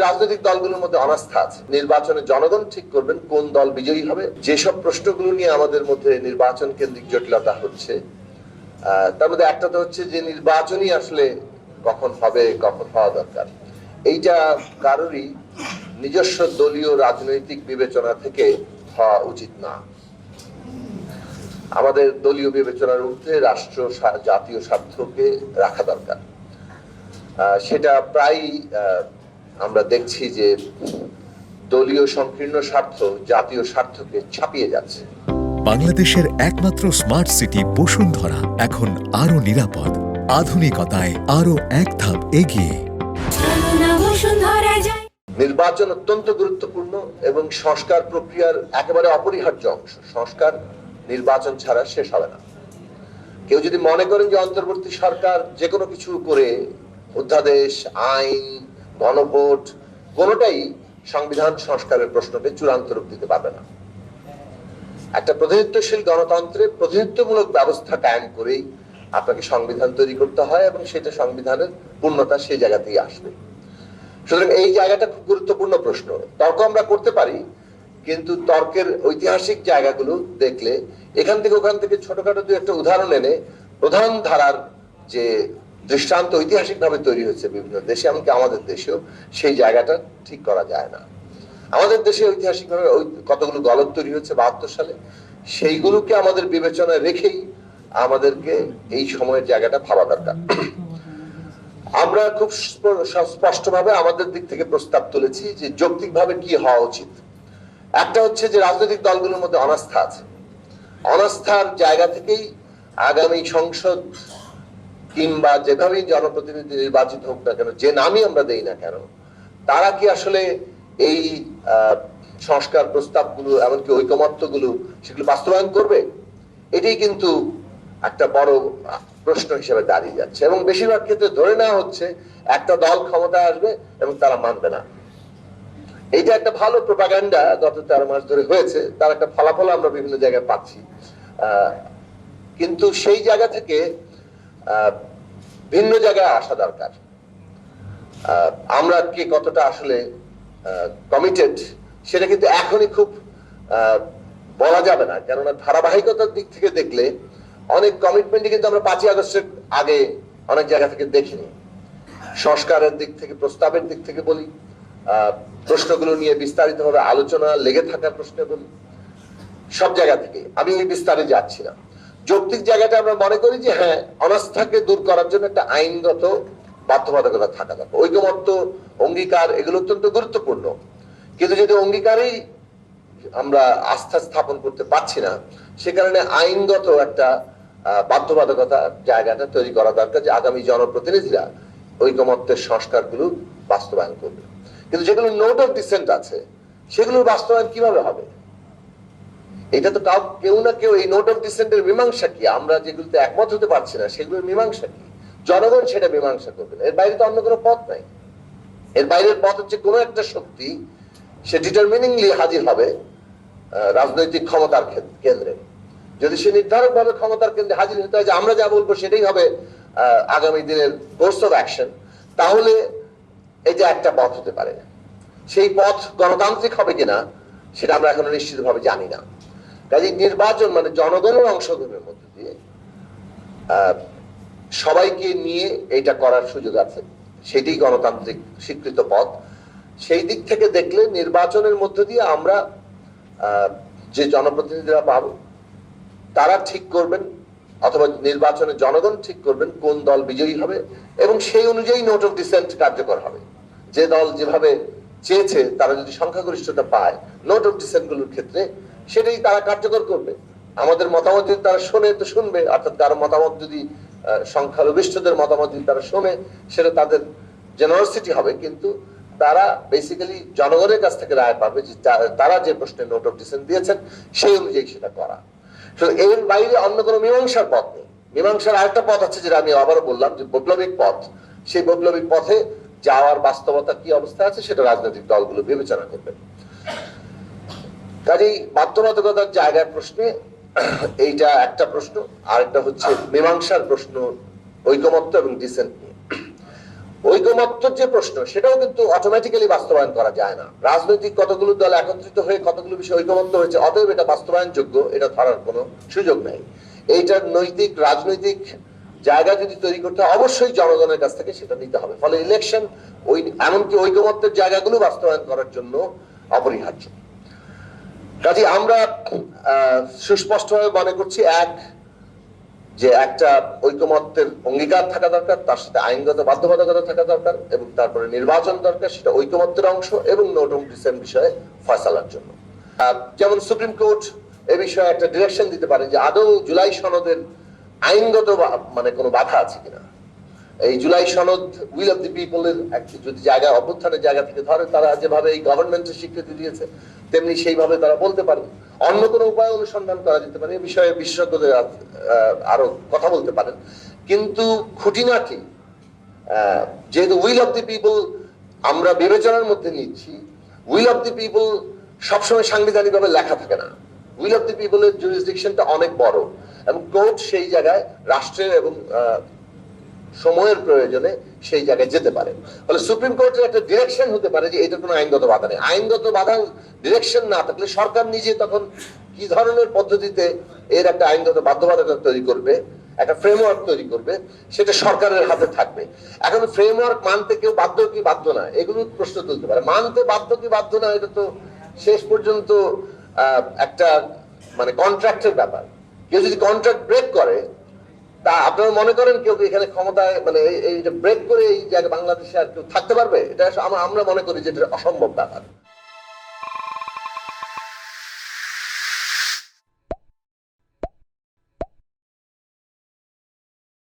রাজনৈতিক দলগুলোর মধ্যে অনাস্থা আছে। নির্বাচনে জনগণ ঠিক করবেন কোন দল বিজয়ী হবে। যেসব প্রশ্নগুলো নিয়ে আমাদের মধ্যে নির্বাচন কেন্দ্রিক জটিলতা হচ্ছে, তার মধ্যে একটা তো হচ্ছে যে নির্বাচনই আসলে কখন হবে, কখন হওয়া দরকার, এইটা কারোরই নিজস্ব দলীয় রাজনৈতিক বিবেচনা থেকে হওয়া উচিত না। আমাদের দলীয় বিবেচনার ঊর্ধ্বে রাষ্ট্র জাতীয় স্বার্থকে রাখা দরকার। সেটা প্রায় আমরা দেখছি যে দলীয় সংকীর্ণ স্বার্থ জাতীয় স্বার্থকে ছাপিয়ে যাচ্ছে। বাংলাদেশের একমাত্র স্মার্ট সিটি বসুন্ধরা এখন আরো নিরাপদ, আধুনিকতায় আরো এক ধাপ এগিয়ে। নির্বাচন অত্যন্ত গুরুত্বপূর্ণ এবং সংস্কার প্রক্রিয়ার একেবারে অপরিহার্য অংশ। সংস্কার নির্বাচন ছাড়া শেষ হবে না। কেউ যদি মনে করেন যে অন্তর্বর্তী সরকার যে কোনো কিছু করে অধ্যাদেশ, আইন, গণভোট কোনোটাই সংবিধান সংস্কারের প্রশ্নকে চূড়ান্ত রূপ দিতে পারবে না। একটা প্রতিনিধিত্বশীল গণতন্ত্রে প্রতিনিধিত্বমূলক ব্যবস্থা কায়েম করেই আপনাকে সংবিধান তৈরি করতে হয় এবং সেটা সংবিধানের পূর্ণতা সেই জায়গাতেই আসবে। সুতরাং এই জায়গাটা খুব গুরুত্বপূর্ণ প্রশ্ন। তর্ক আমরা করতে পারি, কিন্তু তর্কের ঐতিহাসিক জায়গাগুলো দেখলে এখান থেকে ওখান থেকে ছোটখাটো দু একটা উদাহরণ এনে প্রধান ধারার যে দৃষ্টান্ত ঐতিহাসিক ভাবে তৈরি হয়েছে বিভিন্ন দেশে, এমনকি আমাদের দেশেও, সেই জায়গাটা ঠিক করা যায় না। আমাদের দেশে ঐতিহাসিক ভাবে কতগুলো গলত তৈরি হচ্ছে 72 সালে, সেইগুলোকে আমাদের বিবেচনায় রেখেই আমাদেরকে এই সময়ের জায়গাটা ভাবা দরকার। আমরা খুব স্পষ্টভাবে আমাদের দিক থেকে প্রস্তাব তুলেছি যে যৌক্তিকভাবে কি হওয়া উচিত। একটা হচ্ছে যে রাজনৈতিক দলগুলোর মধ্যে অনাস্থা আছে। অনাস্থার জায়গা থেকেই আগামী সংসদ কিংবা যেভাবেই জনপ্রতিনিধি নির্বাচিত হোক না কেন, যে নামই আমরা দেই না কেন, তারা কি আসলে এই সংস্কার প্রস্তাবগুলো এমনকি ঐকমত্যগুলো সেগুলো বাস্তবায়ন করবে? এটাই কিন্তু একটা বড় প্রশ্ন হিসেবে দাঁড়িয়ে যাচ্ছে এবং বেশিরভাগ ক্ষেত্রে ধরে নেওয়া হচ্ছে একটা দল ক্ষমতায় আসবে এবং তারা মানবে না। এইটা একটা ভালো প্রোপাগান্ডা গত 13 মাস ধরে হয়েছে, তার একটা ফলাফল আমরা বিভিন্ন জায়গায় পাচ্ছি। কিন্তু সেই জায়গা থেকে ভিন্ন জায়গায় আসা দরকার। আমরা কে কতটা আসলে কমিটেড সেটা কিন্তু এখনই খুব বলা যাবে না, কেননা ধারাবাহিকতার দিক থেকে দেখলে অনেক কমিটমেন্টই কিন্তু আমরা 5ই আগস্টের আগে অনেক জায়গা থেকে দেখিনি। সংস্কারের দিক থেকে, প্রস্তাবের দিক থেকে বলি, প্রশ্নগুলো নিয়ে বিস্তারিতভাবে আলোচনা লেগে থাকার প্রশ্নে বলি, সব জায়গা থেকে আমি এই বিস্তারে যাচ্ছি না। যৌক্তিক জায়গাটা আমরা মনে করি যে হ্যাঁ, অনাস্থাকে দূর করার জন্য একটা আইনগত বাধ্যবাধকতা থাকা দরকার। ঐকমত্য, অঙ্গীকার এগুলো অত্যন্ত গুরুত্বপূর্ণ, কিন্তু যদি অঙ্গীকারেই আমরা আস্থা স্থাপন করতে পারছি না, সে কারণে আইনগত একটা বাধ্যবাধকতা জায়গাটা তৈরি করা দরকার যে আগামী জনপ্রতিনিধিরা ঐকমত্যের সংস্কারগুলো বাস্তবায়ন করবে। কিন্তু যেগুলো নোট অফ ডিসেন্ট আছে সেগুলোর বাস্তবায়ন কিভাবে হবে? এটা তো কেউ না কেউ এই নোট অফ ডিসেন্টের মীমাংসা কি, আমরা যেগুলোতে একমত হতে পারছি না সেগুলোর মীমাংসা কি, জনগণ সেটা মীমাংসা করবে। এর বাইরে তো অন্য কোনো পথ নাই। এর বাইরের পথ হচ্ছে কোনো একটা শক্তি সে ডিটারমিনিংলি হাজির হবে রাজনৈতিক ক্ষমতার কেন্দ্রে। যদি সে নির্ধারক ভাবে ক্ষমতার কেন্দ্রে হাজির হতে হয় যে আমরা যা বলবো সেটাই হবে আগামী দিনের কোর্স অফ অ্যাকশন, তাহলে এই যে একটা পথ হতে পারে। সেই পথ গণতান্ত্রিক হবে কিনা সেটা আমরা এখনো নিশ্চিতভাবে জানি না। কাজে নির্বাচন মানে জনগণের অংশগ্রহণের মধ্যে দিয়ে সবাইকে নিয়ে এটা করার সুযোগ আছে, সেটাই গণতান্ত্রিক স্বীকৃত পথ। সেই দিক থেকে দেখলে নির্বাচনের মধ্য দিয়ে আমরা যে জনপ্রতিনিধিরা পাবো তারা ঠিক করবেন, অথবা নির্বাচনে জনগণ ঠিক করবেন কোন দল বিজয়ী হবে এবং সেই অনুযায়ী নোট অফ ডিসেন্ট কার্যকর হবে। যে দল যেভাবে চেয়েছে তারা যদি সংখ্যাগরিষ্ঠতা পায় নোট অফ ডিসেন্ট গুলোর ক্ষেত্রে, সেটাই তারা কার্যকর করবে। আমাদের মতামত যদি তারা শোনে তো শুনবে, অর্থাৎ কারো মতামত যদি সংখ্যালঘিষ্ঠদের মতামত যদি তারা শোনে সেটা তাদের জেনারসিটি হবে, কিন্তু তারা বেসিক্যালি জনগণের কাছ থেকে রায় পাবে যে তারা যে প্রশ্নে নোট অফ ডিসেন্ট দিয়েছেন সেই অনুযায়ী সেটা করা। এর বাইরে অন্য কোনো মীমাংসার পথ নেই। মীমাংসার আরেকটা পথ আছে যেটা আমি আবারও বললাম যে বৈপ্লবিক পথ। সেই বৈপ্লবিক পথে যাওয়ার বাস্তবতা কি অবস্থা আছে সেটা রাজনৈতিক দলগুলো বিবেচনা করবে। কাজেই বাধ্যবাধকতার জায়গার প্রশ্নে এইটা একটা প্রশ্ন, আরেকটা হচ্ছে মীমাংসার প্রশ্ন ঐকমত্য এবং ডিসেন্ট নিয়ে। ঐকমত্যের যে প্রশ্ন সেটাও কিন্তু অটোমেটিক্যালি বাস্তবায়ন করা যায় না। রাজনৈতিক কতগুলো দল একত্রিত হয়ে কতগুলো বিষয় ঐকমত্য হয়েছে, অতএব এটা বাস্তবায়নযোগ্য, এটা ধরার কোনো সুযোগ নাই। এইটার নৈতিক রাজনৈতিক জায়গা যদি তৈরি করতে হয়, অবশ্যই জনগণের কাছ থেকে সেটা নিতে হবে। ফলে ইলেকশন ওই এমনকি ঐকমত্যের জায়গাগুলো বাস্তবায়ন করার জন্য অপরিহার্য। কাজে আমরা সুস্পষ্টভাবে মনে করছি, যে একটা ঐকমত্যের অঙ্গীকার থাকা দরকার, তার সাথে আইনগত বাধ্যবাধকতা থাকা দরকার, এবং তারপরে নির্বাচন দরকার, সেটা ঐকমত্যের অংশ, এবং নো ডেমোক্রেসি বিষয়ে ফয়সালার জন্য। যেমন সুপ্রিম কোর্ট এ বিষয়ে একটা ডিরেকশন দিতে পারে যে আদৌ জুলাই সনদের আইনগত মানে কোনো বাধা আছে কিনা। এই জুলাই সনদ উইল অফ দি পিপলের যদি জায়গা, অভ্যুত্থানের জায়গা থেকে ধরে, তারা যেভাবে এই গভর্নমেন্টের স্বীকৃতি দিয়েছে তেমনি সেইভাবে তারা বলতে পারে। অন্য কোনো উপায় অনুসন্ধান করা যেতে পারে, এ বিষয়ে বিশেষজ্ঞদের আরো কথা বলতে পারেন। কিন্তু খুঁটিনাটি যেহেতু উইল অফ দি পিপল আমরা বিবেচনার মধ্যে নিচ্ছি, উইল অফ দি পিপল সবসময় সাংবিধানিকভাবে লেখা থাকে না। উইল অফ দি পিপলের জুরিসডিকশনটা অনেক বড়, এবং কোর্ট সেই জায়গায় রাষ্ট্রের এবং সময়ের প্রয়োজনে সেই জায়গায় যেতে পারে। ফলে সুপ্রিম কোর্টের একটা ডিরেকশন হতে পারে যে এটা কোনো আইনগত বাধা নেই। আইনগত বাধা ডিরেকশন না থাকলে সরকার নিজে তখন কি ধরনের পদ্ধতিতে এর একটা আইনগত বাধ্যবাধকতা তৈরি করবে, একটা ফ্রেমওয়ার্ক তৈরি করবে, সেটা সরকারের হাতে থাকবে। এখন ফ্রেমওয়ার্ক মানতে কেউ বাধ্য কি বাধ্য না, এগুলো প্রশ্ন তুলতে পারে। মানতে বাধ্য কি বাধ্য না, এটা তো শেষ পর্যন্ত একটা মানে কন্ট্রাক্টের ব্যাপার। কেউ যদি কন্ট্রাক্ট ব্রেক করে, তা আপনারা মনে করেন কেউ এখানে ক্ষমতায় মানে এইটা ব্রেক করে এই জায়গায় বাংলাদেশে আর কেউ থাকতে পারবে? এটা আমরা মনে করি যে এটা অসম্ভব ব্যাপার।